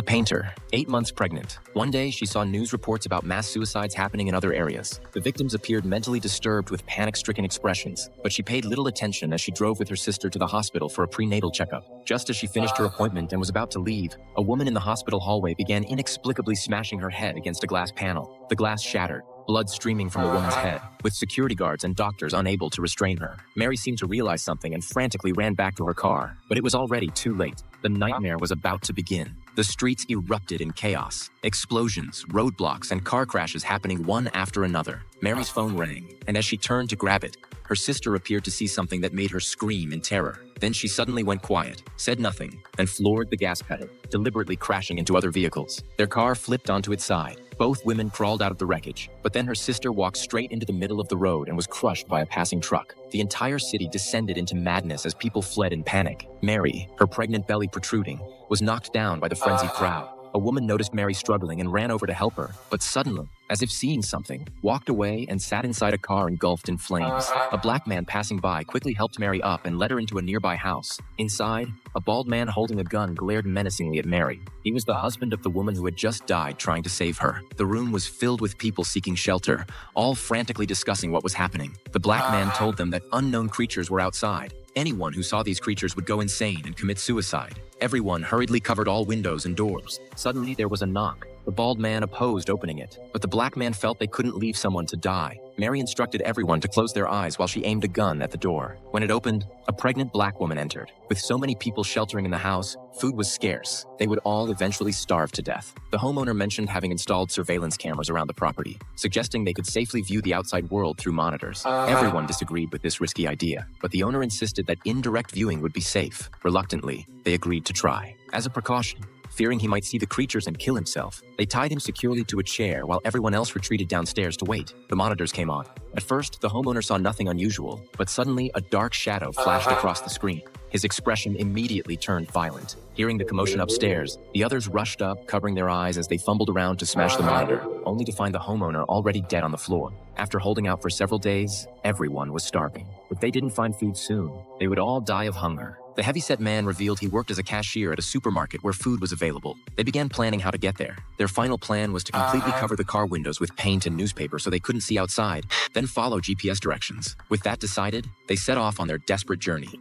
painter, 8 months pregnant. One day, she saw news reports about mass suicides happening in other areas. The victims appeared mentally disturbed with panic-stricken expressions, but she paid little attention as she drove with her sister to the hospital for a prenatal checkup. Just as she finished her appointment and was about to leave, a woman in the hospital hallway began inexplicably smashing her head against a glass panel. The glass shattered, blood streaming from the woman's head, with security guards and doctors unable to restrain her. Mary seemed to realize something and frantically ran back to her car, but it was already too late. The nightmare was about to begin. The streets erupted in chaos. Explosions, roadblocks, and car crashes happening one after another. Mary's phone rang, and as she turned to grab it, her sister appeared to see something that made her scream in terror. Then she suddenly went quiet, said nothing, and floored the gas pedal, deliberately crashing into other vehicles. Their car flipped onto its side. Both women crawled out of the wreckage, but then her sister walked straight into the middle of the road and was crushed by a passing truck. The entire city descended into madness as people fled in panic. Mary, her pregnant belly protruding, was knocked down by the frenzied crowd. A woman noticed Mary struggling and ran over to help her, but suddenly, as if seeing something, walked away and sat inside a car engulfed in flames. A black man passing by quickly helped Mary up and led her into a nearby house. Inside, a bald man holding a gun glared menacingly at Mary. He was the husband of the woman who had just died trying to save her. The room was filled with people seeking shelter, all frantically discussing what was happening. The black man told them that unknown creatures were outside. Anyone who saw these creatures would go insane and commit suicide. Everyone hurriedly covered all windows and doors. Suddenly, there was a knock. The bald man opposed opening it, but the black man felt they couldn't leave someone to die. Mary instructed everyone to close their eyes while she aimed a gun at the door. When it opened, a pregnant black woman entered. With so many people sheltering in the house, food was scarce. They would all eventually starve to death. The homeowner mentioned having installed surveillance cameras around the property, suggesting they could safely view the outside world through monitors. Everyone disagreed with this risky idea, but the owner insisted that indirect viewing would be safe. Reluctantly, they agreed to try. As a precaution, fearing he might see the creatures and kill himself, they tied him securely to a chair while everyone else retreated downstairs to wait. The monitors came on. At first, the homeowner saw nothing unusual, but suddenly a dark shadow flashed across the screen. His expression immediately turned violent. Hearing the commotion upstairs, the others rushed up, covering their eyes as they fumbled around to smash the monitor, only to find the homeowner already dead on the floor. After holding out for several days, everyone was starving. If they didn't find food soon, they would all die of hunger. The heavyset man revealed he worked as a cashier at a supermarket where food was available. They began planning how to get there. Their final plan was to completely cover the car windows with paint and newspaper so they couldn't see outside, then follow GPS directions. With that decided, they set off on their desperate journey.